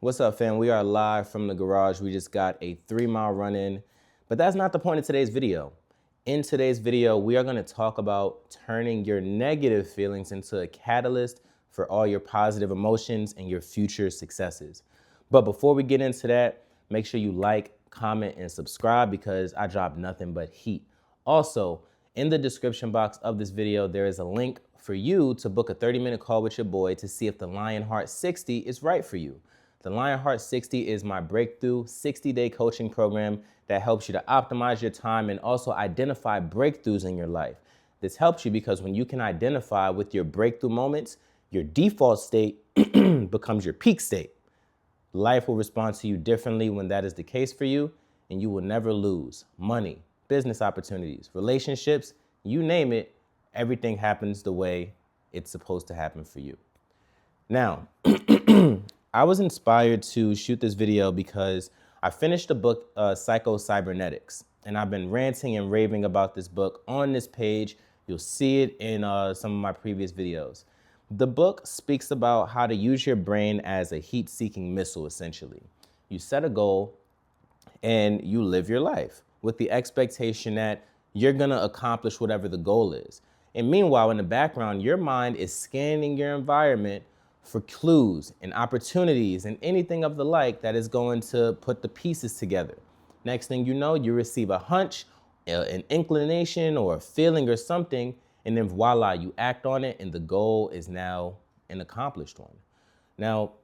What's up, fam? We are live from the garage. We just got a 3-mile run in, but that's not the point of today's video. In today's video, we are going to talk about turning your negative feelings into a catalyst for all your positive emotions and your future successes. But before we get into that, make sure you like, comment, and subscribe because I drop nothing but heat. Also, in the description box of this video, there is a link for you to book a 30-minute call with your boy to see if the Lionheart 60 is right for you. The Lionheart 60 is my breakthrough 60-day coaching program that helps you to optimize your time and also identify breakthroughs in your life. This helps you because when you can identify with your breakthrough moments, your default state becomes your peak state. Life will respond to you differently when that is the case for you, and you will never lose money, business opportunities, relationships, you name it. Everything happens the way it's supposed to happen for you. Now, I was inspired to shoot this video because I finished the book, Psycho-Cybernetics, and I've been ranting and raving about this book on this page. You'll see it in some of my previous videos. The book speaks about how to use your brain as a heat-seeking missile, essentially. You set a goal and you live your life with the expectation that you're gonna accomplish whatever the goal is. And meanwhile, in the background, your mind is scanning your environment for clues and opportunities and anything of the like that is going to put the pieces together. Next thing you know, you receive a hunch, an inclination, or a feeling or something, and then voila, you act on it, and the goal is now an accomplished one. Now,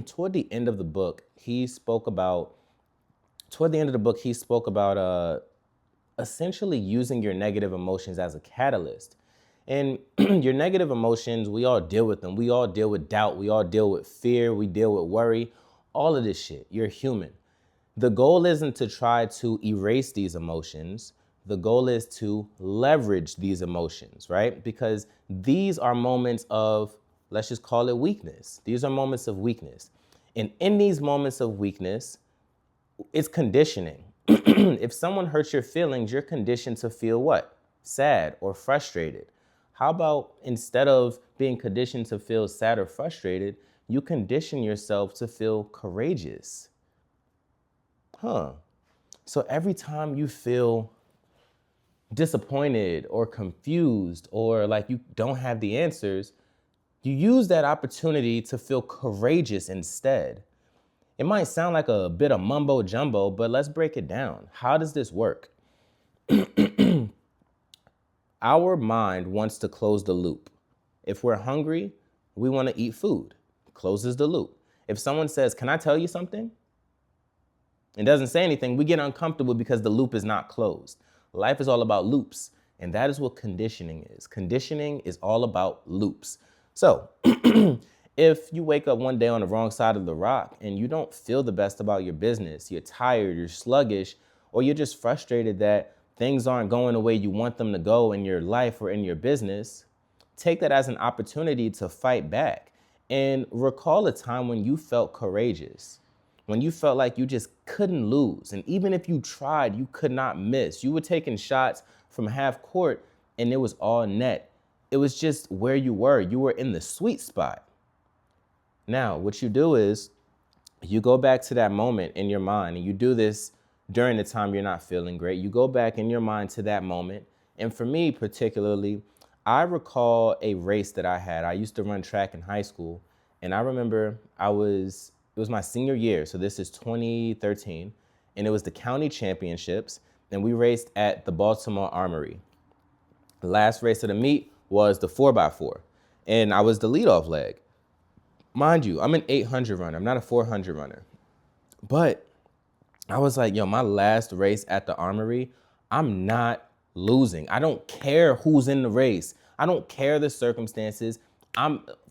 toward the end of the book, he spoke about essentially using your negative emotions as a catalyst. And your negative emotions, we all deal with them. We all deal with doubt. We all deal with fear. We deal with worry. All of this shit. You're human. The goal isn't to try to erase these emotions. The goal is to leverage these emotions, right? Because these are moments of, let's just call it weakness. These are moments of weakness. And in these moments of weakness, it's conditioning. If someone hurts your feelings, you're conditioned to feel what? Sad or frustrated. How about instead of being conditioned to feel sad or frustrated, you condition yourself to feel courageous? So every time you feel disappointed or confused or like you don't have the answers, you use that opportunity to feel courageous instead. It might sound like a bit of mumbo jumbo, but let's break it down. How does this work? Our mind wants to close the loop. If we're hungry, we want to eat food. Closes the loop. If someone says, "Can I tell you something?" and doesn't say anything, we get uncomfortable because the loop is not closed. Life is all about loops, and that is what conditioning is. Conditioning is all about loops. So, if you wake up one day on the wrong side of the rock and you don't feel the best about your business, you're tired, you're sluggish, or you're just frustrated that things aren't going the way you want them to go in your life or in your business, take that as an opportunity to fight back and recall a time when you felt courageous, when you felt like you just couldn't lose. And even if you tried, you could not miss. You were taking shots from half court and it was all net. It was just where you were. You were in the sweet spot. Now, what you do is you go back to that moment in your mind, and you do this during the time you're not feeling great. You go back in your mind to that moment. And for me particularly, I recall a race that I had. I used to run track in high school, and I remember it was my senior year, so this is 2013, and it was the county championships, and we raced at the Baltimore Armory. The last race of the meet was the 4x4, and I was the leadoff leg. Mind you, I'm an 800 runner. I'm not a 400 runner. But I was like, yo, my last race at the Armory, I'm not losing. I don't care who's in the race. I don't care the circumstances.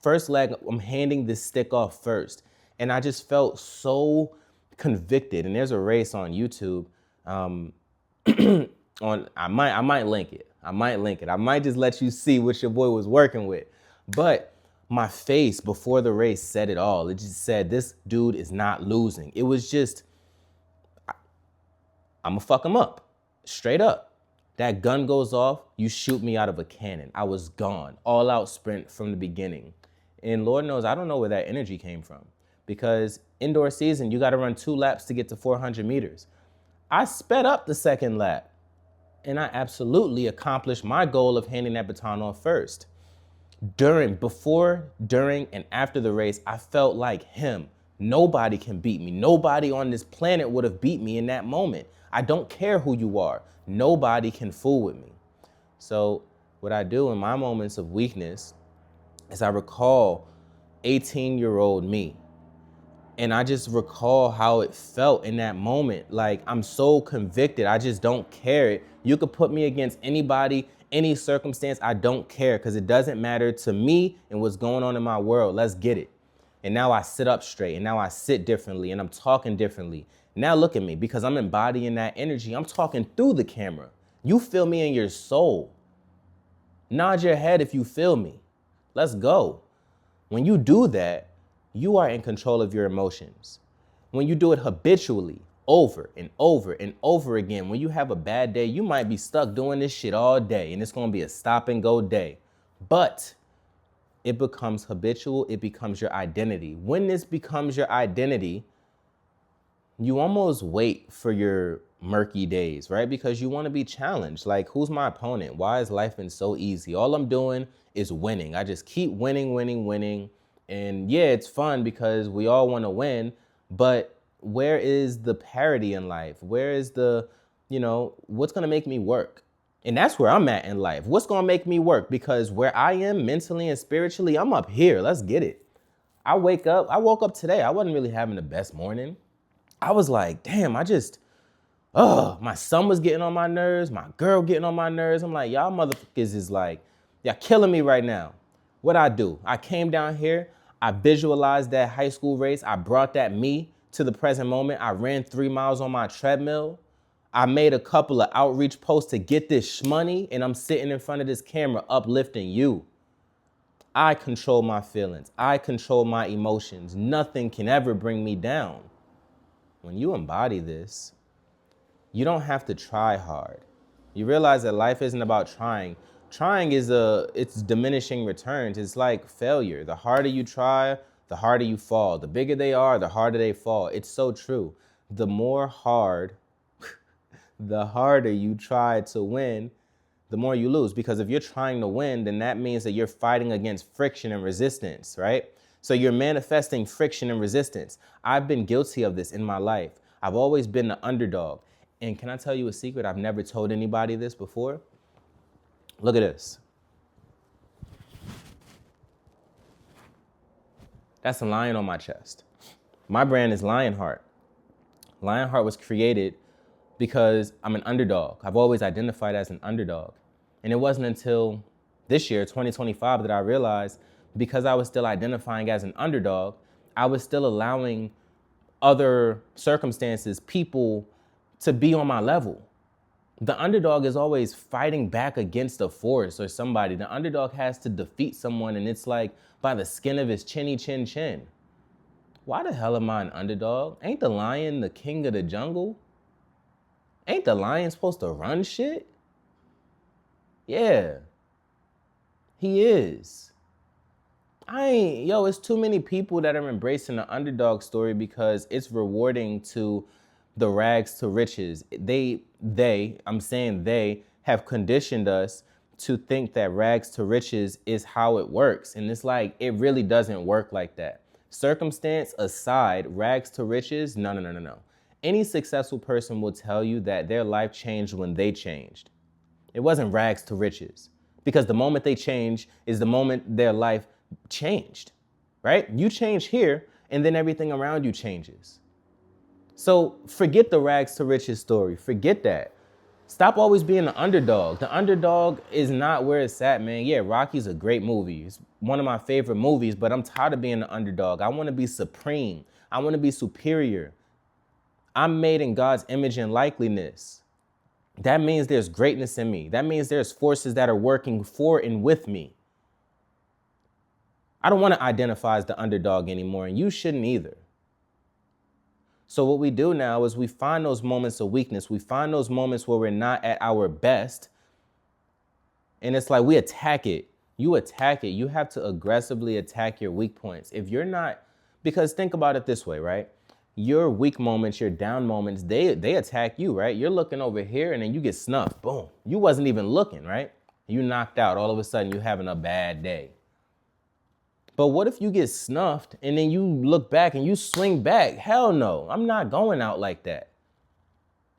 First leg, I'm handing this stick off first. And I just felt so convicted. And there's a race on YouTube. I might link it. I might just let you see what your boy was working with. But my face before the race said it all. It just said, this dude is not losing. It was just, I'm gonna fuck him up, straight up. That gun goes off, you shoot me out of a cannon. I was gone, all out sprint from the beginning. And Lord knows, I don't know where that energy came from, because Indoor season, you got to run 2 laps to get to 400 meters. I sped up the second lap, and I absolutely accomplished my goal of handing that baton off first. Before, during, and after the race, I felt like him. Nobody can beat me. Nobody on this planet would have beat me in that moment. I don't care who you are. Nobody can fool with me. So what I do in my moments of weakness is I recall 18-year-old me. And I just recall how it felt in that moment. Like, I'm so convicted. I just don't care. You could put me against anybody, any circumstance. I don't care, because it doesn't matter to me and what's going on in my world. Let's get it. And now I sit up straight, and now I sit differently, and I'm talking differently. Now look at me, because I'm embodying that energy. I'm talking through the camera. You feel me in your soul. Nod your head if you feel me. Let's go. When you do that, you are in control of your emotions. When you do it habitually, over and over and over again, when you have a bad day, you might be stuck doing this shit all day, and it's gonna be a stop and go day. But it becomes habitual, it becomes your identity. When this becomes your identity, you almost wait for your murky days, right? Because you want to be challenged. Like, who's my opponent? Why is life been so easy? All I'm doing is winning. I just keep winning, winning, winning. And yeah, it's fun because we all want to win, but where is the parity in life? Where is the, what's going to make me work? And that's where I'm at in life. What's going to make me work? Because where I am mentally and spiritually, I'm up here. Let's get it. I woke up today. I wasn't really having the best morning. I was like, damn, my son was getting on my nerves. My girl getting on my nerves. I'm like, y'all motherfuckers is like, y'all killing me right now. What I do? I came down here. I visualized that high school race. I brought that me to the present moment. I ran 3 miles on my treadmill. I made a couple of outreach posts to get this shmoney, and I'm sitting in front of this camera uplifting you. I control my feelings. I control my emotions. Nothing can ever bring me down. When you embody this, you don't have to try hard. You realize that life isn't about trying. Trying it's diminishing returns. It's like failure. The harder you try, the harder you fall. The bigger they are, the harder they fall. It's so true. The harder you try to win, the more you lose. Because if you're trying to win, then that means that you're fighting against friction and resistance, right? So you're manifesting friction and resistance. I've been guilty of this in my life. I've always been the underdog. And can I tell you a secret? I've never told anybody this before. Look at this. That's a lion on my chest. My brand is Lionheart. Lionheart was created because I'm an underdog. I've always identified as an underdog. And it wasn't until this year, 2025, that I realized, because I was still identifying as an underdog, I was still allowing other circumstances, people, to be on my level. The underdog is always fighting back against a force or somebody. The underdog has to defeat someone, and it's like by the skin of his chinny chin chin. Why the hell am I an underdog? Ain't the lion the king of the jungle? Ain't the lion supposed to run shit? Yeah, he is. It's too many people that are embracing the underdog story because it's rewarding to the rags to riches. They have conditioned us to think that rags to riches is how it works. And it's like, it really doesn't work like that. Circumstance aside, rags to riches, no. Any successful person will tell you that their life changed when they changed. It wasn't rags to riches, because the moment they change is the moment their life changed, right? You change here, and then everything around you changes. So forget the rags to riches story. Forget that. Stop always being the underdog. The underdog is not where it's at, man. Yeah, Rocky's a great movie. It's one of my favorite movies, but I'm tired of being the underdog. I want to be supreme. I want to be superior. I'm made in God's image and likeness. That means there's greatness in me. That means there's forces that are working for and with me. I don't want to identify as the underdog anymore, and you shouldn't either. So what we do now is we find those moments of weakness. We find those moments where we're not at our best. And it's like we attack it. You attack it. You have to aggressively attack your weak points. If you're not Because think about it this way, right? Your weak moments, your down moments, they attack you, right? You're looking over here and then you get snuffed. Boom. You wasn't even looking, right? You knocked out. All of a sudden, you're having a bad day. But what if you get snuffed and then you look back and you swing back? Hell no. I'm not going out like that.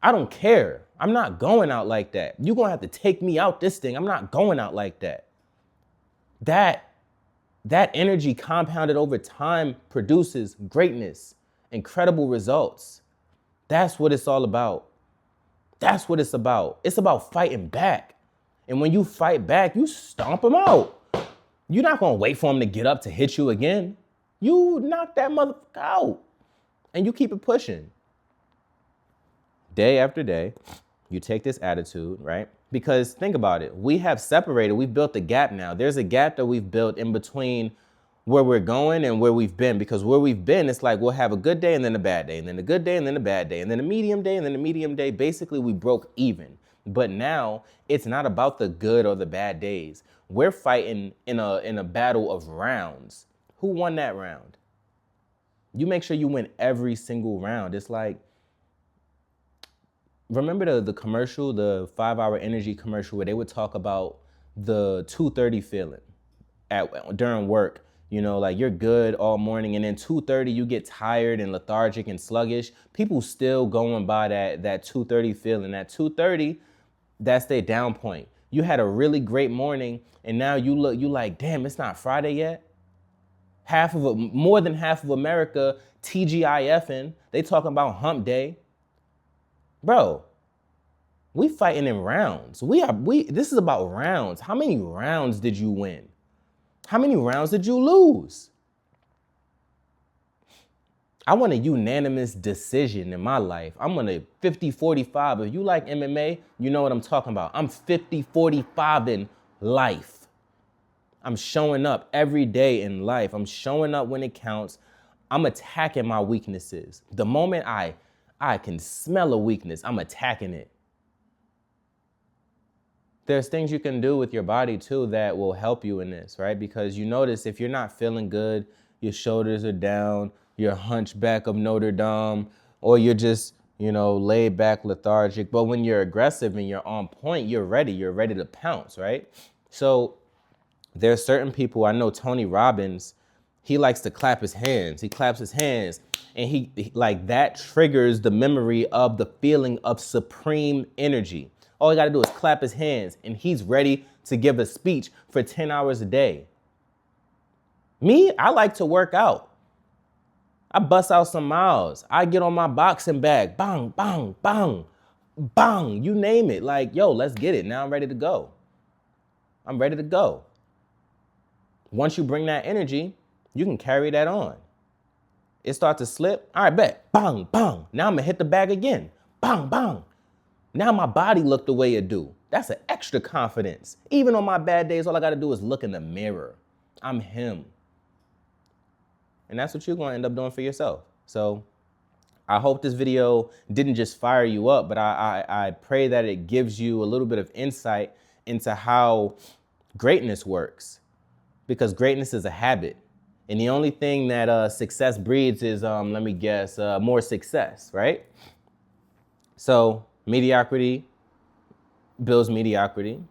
I don't care. I'm not going out like that. You're going to have to take me out this thing. I'm not going out like that. That energy compounded over time produces greatness, incredible results. That's what it's all about. That's what it's about. It's about fighting back. And when you fight back, you stomp them out. You're not going to wait for them to get up to hit you again. You knock that motherfucker out and you keep it pushing. Day after day, you take this attitude, right? Because think about it. We have separated. We've built a gap now. There's a gap that we've built in between where we're going and where we've been. Because where we've been, it's like we'll have a good day and then a bad day, and then a good day and then a bad day, and then a medium day and then a medium day. Basically, we broke even. But now it's not about the good or the bad days. We're fighting in a battle of rounds. Who won that round? You make sure you win every single round. It's like, remember the commercial, the 5-Hour Energy commercial where they would talk about the 2:30 feeling during work? You know, like you're good all morning and then 2:30 you get tired and lethargic and sluggish. People still going by that 2:30 feeling. That 2:30, that's their down point. You had a really great morning and now you like, damn, it's not Friday yet. More than half of America TGIFing. They talking about hump day. Bro, we fighting in rounds. This is about rounds. How many rounds did you win? How many rounds did you lose? I want a unanimous decision in my life. I'm on a 50-45. If you like MMA, you know what I'm talking about. I'm 50-45 in life. I'm showing up every day in life. I'm showing up when it counts. I'm attacking my weaknesses. The moment I can smell a weakness, I'm attacking it. There's things you can do with your body too that will help you in this, right? Because you notice if you're not feeling good, your shoulders are down, you're hunchback of Notre Dame, or you're just, laid back, lethargic. But when you're aggressive and you're on point, you're ready to pounce, right? So there's certain people, I know Tony Robbins, he likes to clap his hands. He claps his hands and he like that triggers the memory of the feeling of supreme energy. All he got to do is clap his hands and he's ready to give a speech for 10 hours a day. Me, I like to work out. I bust out some miles. I get on my boxing bag. Bang, bang, bang, bang. You name it. Like, yo, let's get it. Now I'm ready to go. I'm ready to go. Once you bring that energy, you can carry that on. It starts to slip. All right, bet. Bang, bang. Now I'm going to hit the bag again. Bang, bang. Now my body look the way it do. That's an extra confidence. Even on my bad days, all I got to do is look in the mirror. I'm him. And that's what you're going to end up doing for yourself. So I hope this video didn't just fire you up, but I pray that it gives you a little bit of insight into how greatness works. Because greatness is a habit. And the only thing that success breeds is, let me guess, more success, right? So mediocrity builds mediocrity.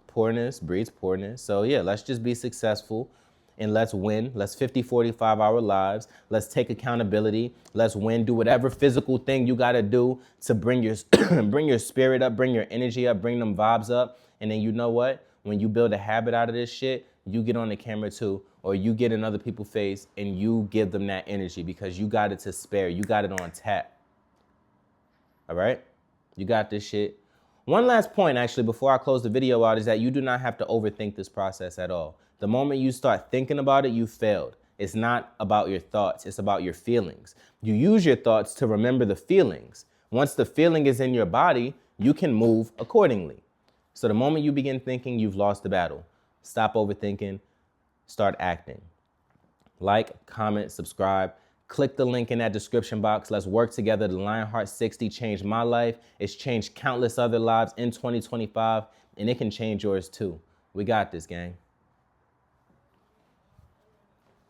Poorness breeds poorness. So yeah, let's just be successful and let's win. Let's 50-45 our lives. Let's take accountability. Let's win. Do whatever physical thing you got to do to bring your bring your spirit up, bring your energy up, bring them vibes up. And then you know what? When you build a habit out of this shit, you get on the camera too, or you get in other people's face and you give them that energy because you got it to spare. You got it on tap. All right? You got this shit. One last point, actually, before I close the video out is that you do not have to overthink this process at all. The moment you start thinking about it, you failed. It's not about your thoughts. It's about your feelings. You use your thoughts to remember the feelings. Once the feeling is in your body, you can move accordingly. So the moment you begin thinking, you've lost the battle. Stop overthinking. Start acting. Like, comment, subscribe. Click the link in that description box. Let's work together. The Lionheart 60 changed my life. It's changed countless other lives in 2025, and it can change yours too. We got this, gang.